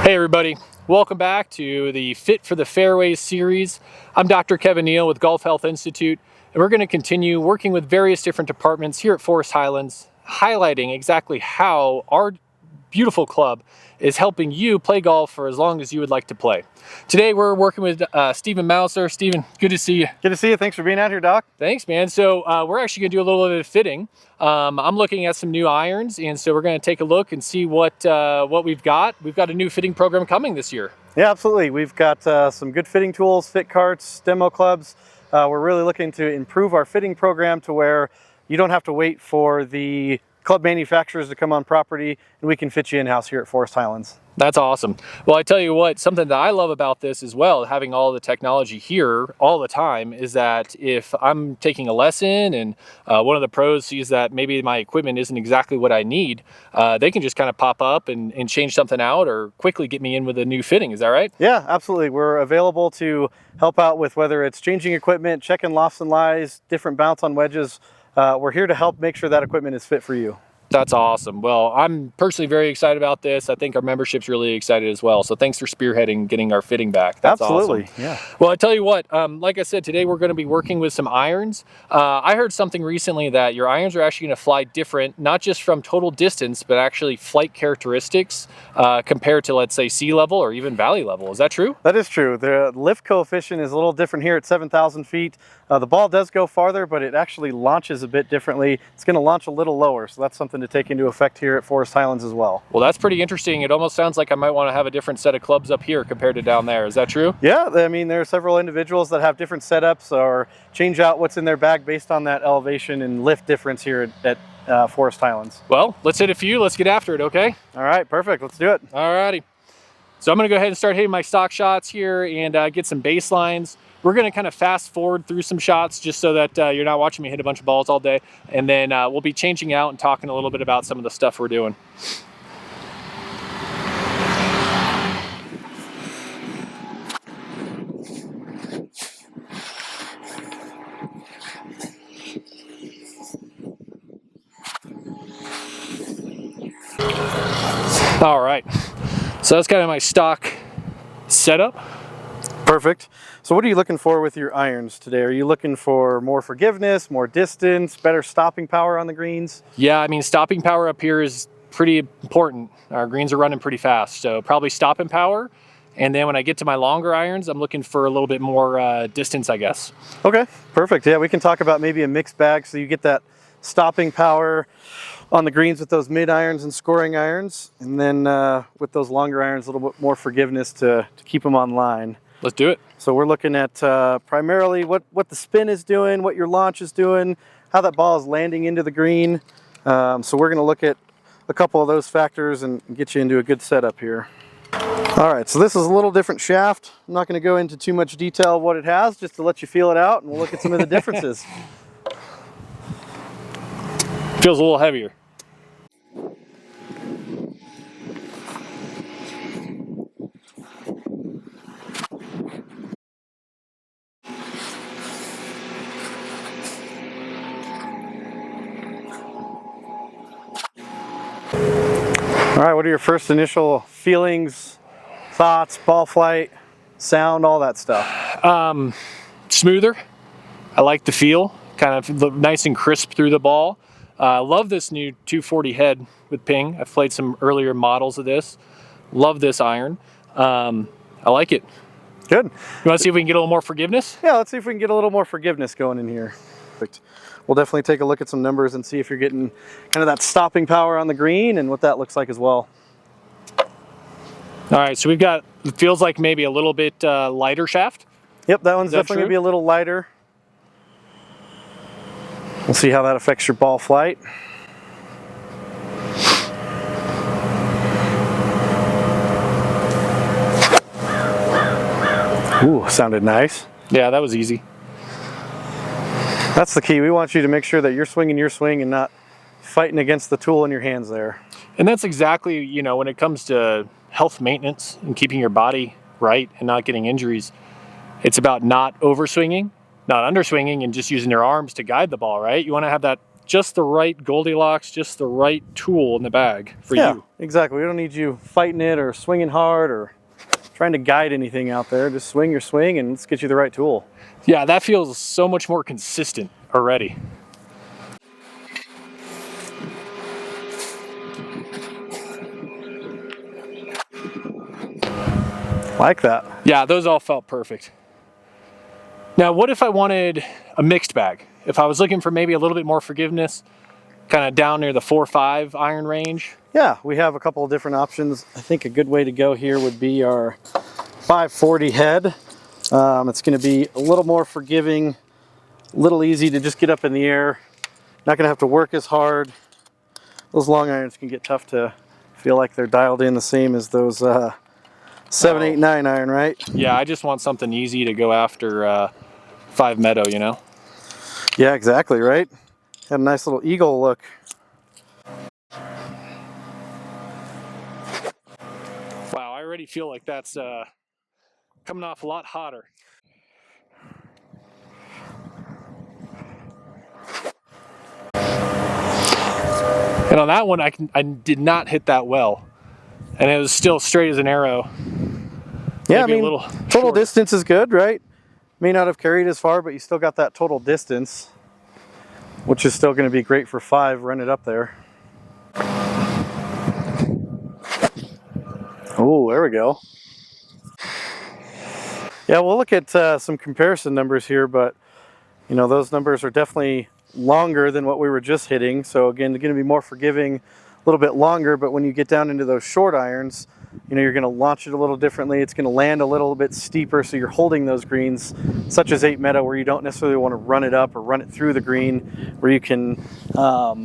Hey everybody, welcome back to the Fit for the Fairways series. I'm Dr. Kevin Neal with Golf Health Institute, and we're going to continue working with various different departments here at Forest Highlands, highlighting exactly how our beautiful club is helping you play golf for as long as you would like to play. Today we're working with Stephen Mauser. Stephen, good to see you. Good to see you. Thanks for being out here, Doc. Thanks, man. So we're actually going to do a little bit of fitting. I'm looking at some new irons, and so we're going to take a look and see what we've got. We've got a new fitting program coming this year. Yeah, absolutely. We've got some good fitting tools, fit carts, demo clubs. We're really looking to improve our fitting program to where you don't have to wait for the club manufacturers to come on property, and we can fit you in-house here at Forest Highlands. That's awesome. Well, I tell you what, something that I love about this as well, having all the technology here all the time, is that if I'm taking a lesson and one of the pros sees that maybe my equipment isn't exactly what I need, they can just kind of pop up and change something out or quickly get me in with a new fitting. Is that right? Yeah, absolutely. We're available to help out with whether it's changing equipment, checking lofts and lies, different bounce on wedges. We're here to help make sure that equipment is fit for you. That's awesome. Well, I'm personally very excited about this. I think our membership's really excited as well. So thanks for spearheading getting our fitting back. That's absolutely awesome. Yeah. Well, I tell you what, like I said, today we're going to be working with some irons. I heard something recently that your irons are actually going to fly different, not just from total distance, but actually flight characteristics compared to, let's say, sea level or even valley level. Is that true? That is true. The lift coefficient is a little different here at 7,000 feet. The ball does go farther, but it actually launches a bit differently. It's going to launch a little lower, so that's something to take into effect here at Forest Highlands as well. Well, that's pretty interesting. It almost sounds like I might want to have a different set of clubs up here compared to down there. Is that true? Yeah, I mean, there are several individuals that have different setups or change out what's in their bag based on that elevation and lift difference here at Forest Highlands. Well, let's hit a few. Let's get after it, okay? All right, perfect. Let's do it. All righty. So I'm going to go ahead and start hitting my stock shots here and get some baselines. We're going to kind of fast forward through some shots just so that you're not watching me hit a bunch of balls all day. And then we'll be changing out and talking a little bit about some of the stuff we're doing. All right. So that's kind of my stock setup. Perfect. So what are you looking for with your irons today? Are you looking for more forgiveness, more distance, better stopping power on the greens? Yeah, I mean, stopping power up here is pretty important. Our greens are running pretty fast, so probably stopping power. And then when I get to my longer irons, I'm looking for a little bit more distance, I guess. Okay, perfect. Yeah, we can talk about maybe a mixed bag so you get that stopping power on the greens with those mid irons and scoring irons, and then with those longer irons, a little bit more forgiveness to keep them on line. Let's do it. So we're looking at primarily what the spin is doing, what your launch is doing, how that ball is landing into the green. So we're going to look at a couple of those factors and get you into a good setup here. All right, so this is a little different shaft. I'm not going to go into too much detail of what it has, just to let you feel it out, and we'll look at some of the differences. Feels a little heavier. All right, what are your first initial feelings, thoughts, ball flight, sound, all that stuff? Smoother. I like the feel. Kind of look nice and crisp through the ball. Love this new 240 head with ping. I've played some earlier models of this. Love this iron. I like it. Good. You want to see if we can get a little more forgiveness? Yeah, let's see if we can get a little more forgiveness going in here. Perfect. We'll definitely take a look at some numbers and see if you're getting kind of that stopping power on the green and what that looks like as well. All right, so we've got, it feels like maybe a little bit lighter shaft. Yep, that one's definitely going to be a little lighter. We'll see how that affects your ball flight. Ooh, sounded nice. Yeah, that was easy. That's the key. We want you to make sure that you're swinging your swing and not fighting against the tool in your hands there. And that's exactly, you know, when it comes to health maintenance and keeping your body right and not getting injuries, it's about not overswinging, not underswinging, and just using your arms to guide the ball, right? You want to have that just the right Goldilocks, just the right tool in the bag for you. Exactly. We don't need you fighting it or swinging hard or trying to guide anything out there. Just swing your swing and let's get you the right tool. Yeah, that feels so much more consistent already. Like that. Yeah, those all felt perfect. Now, what if I wanted a mixed bag? If I was looking for maybe a little bit more forgiveness, kind of down near the 4-5 iron range? Yeah, we have a couple of different options. I think a good way to go here would be our 540 head. It's going to be a little more forgiving, a little easy to just get up in the air. Not going to have to work as hard. Those long irons can get tough to feel like they're dialed in the same as those 7, 8, 9 iron, right? Yeah, I just want something easy to go after 5 Meadow, you know? Yeah, exactly, right? Had a nice little eagle look. Wow, I already feel like that's coming off a lot hotter. And on that one, I did not hit that well. And it was still straight as an arrow. Yeah, Maybe I mean, a little total shorter. distance is good, right? May not have carried as far, but you still got that total distance, which is still going to be great for 5, run it up there. Oh, there we go. Yeah, we'll look at some comparison numbers here, but you know, those numbers are definitely longer than what we were just hitting. So again, they're going to be more forgiving, a little bit longer, but when you get down into those short irons, you know, you're going to launch it a little differently. It's going to land a little bit steeper, so you're holding those greens, such as 8 Meadow, where you don't necessarily want to run it up or run it through the green, where you can, you're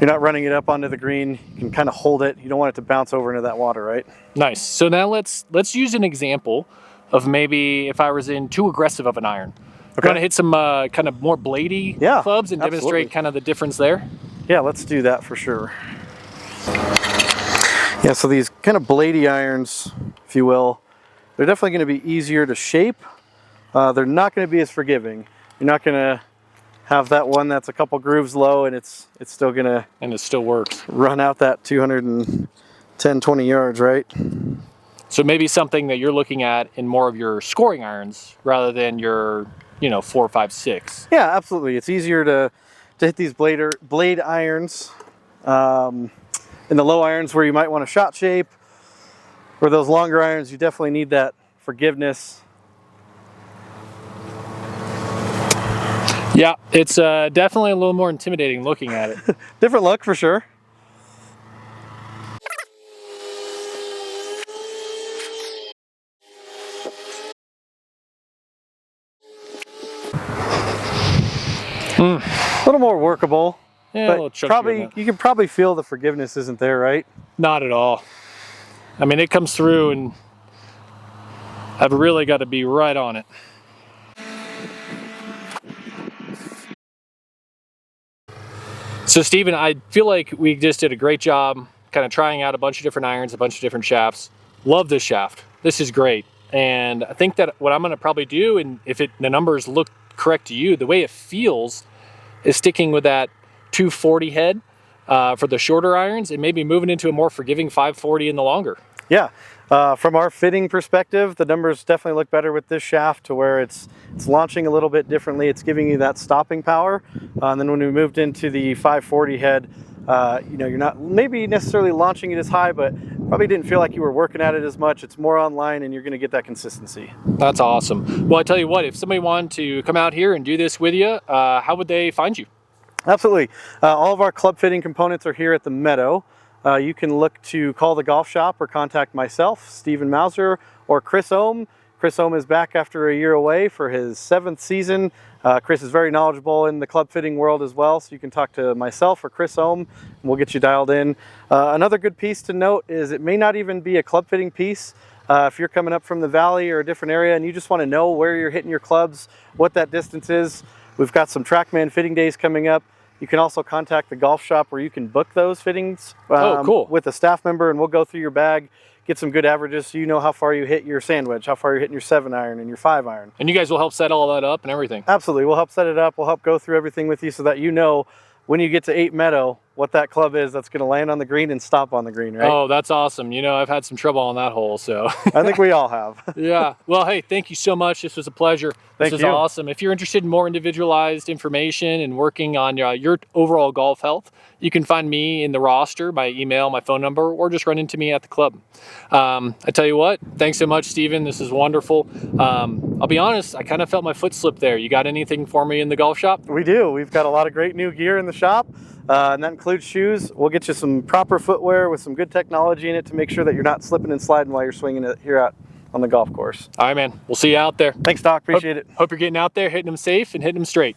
not running it up onto the green. You can kind of hold it. You don't want it to bounce over into that water, right? Nice. So now let's use an example of maybe if I was in too aggressive of an iron. Okay. Want to hit some kind of more bladey clubs and demonstrate kind of the difference there? Yeah, let's do that for sure. Yeah, so these kind of bladey irons, if you will, they're definitely going to be easier to shape. They're not going to be as forgiving. You're not going to have that one that's a couple grooves low and it's still going to... And it still works. ...run out that 210, 20 yards, right? So maybe something that you're looking at in more of your scoring irons rather than your, you know, 4, 5, 6. Yeah, absolutely. It's easier to hit these blade irons. In the low irons where you might want a shot shape, or those longer irons, you definitely need that forgiveness. Yeah, it's definitely a little more intimidating looking at it. Different look for sure. A little more workable. Yeah, but probably you can probably feel the forgiveness isn't there, right? Not at all. I mean, it comes through and I've really got to be right on it. So Stephen, I feel like we just did a great job kind of trying out a bunch of different irons, a bunch of different shafts. Love this shaft. This is great. And I think that what I'm going to probably do, and if the numbers look correct to you, the way it feels is sticking with that 240 head for the shorter irons and maybe moving into a more forgiving 540 in the longer. Yeah, from our fitting perspective, the numbers definitely look better with this shaft, to where it's launching a little bit differently. It's giving you that stopping power. And then when we moved into the 540 head, you know, you're not maybe necessarily launching it as high, but probably didn't feel like you were working at it as much. It's more online and you're going to get that consistency. That's awesome. Well, I tell you what, if somebody wanted to come out here and do this with you, how would they find you? Absolutely. All of our club fitting components are here at the Meadow. You can look to call the golf shop or contact myself, Stephen Mauser, or Chris Ohm. Chris Ohm is back after a year away for his 7th season. Chris is very knowledgeable in the club fitting world as well, so you can talk to myself or Chris Ohm, and we'll get you dialed in. Another good piece to note is it may not even be a club fitting piece. If you're coming up from the valley or a different area and you just want to know where you're hitting your clubs, what that distance is, we've got some TrackMan fitting days coming up. You can also contact the golf shop where you can book those fittings cool. with a staff member, and we'll go through your bag, get some good averages so you know how far you hit your sand wedge, how far you're hitting your 7-iron and your 5-iron. And you guys will help set all that up and everything? Absolutely. We'll help set it up. We'll help go through everything with you so that you know when you get to 8 Meadow what that club is that's going to land on the green and stop on the green, right? Oh, that's awesome. You know, I've had some trouble on that hole, so. I think we all have. Yeah. Well, hey, thank you so much. This was a pleasure. This was awesome. If you're interested in more individualized information and working on your overall golf health, you can find me in the roster, my email, my phone number, or just run into me at the club. I tell you what, thanks so much, Steven. This is wonderful. I'll be honest, I kind of felt my foot slip there. You got anything for me in the golf shop? We do. We've got a lot of great new gear in the shop, and that includes shoes. We'll get you some proper footwear with some good technology in it to make sure that you're not slipping and sliding while you're swinging it here out on the golf course. All right, man. We'll see you out there. Thanks, Doc. Appreciate it. Hope you're getting out there, hitting them safe and hitting them straight.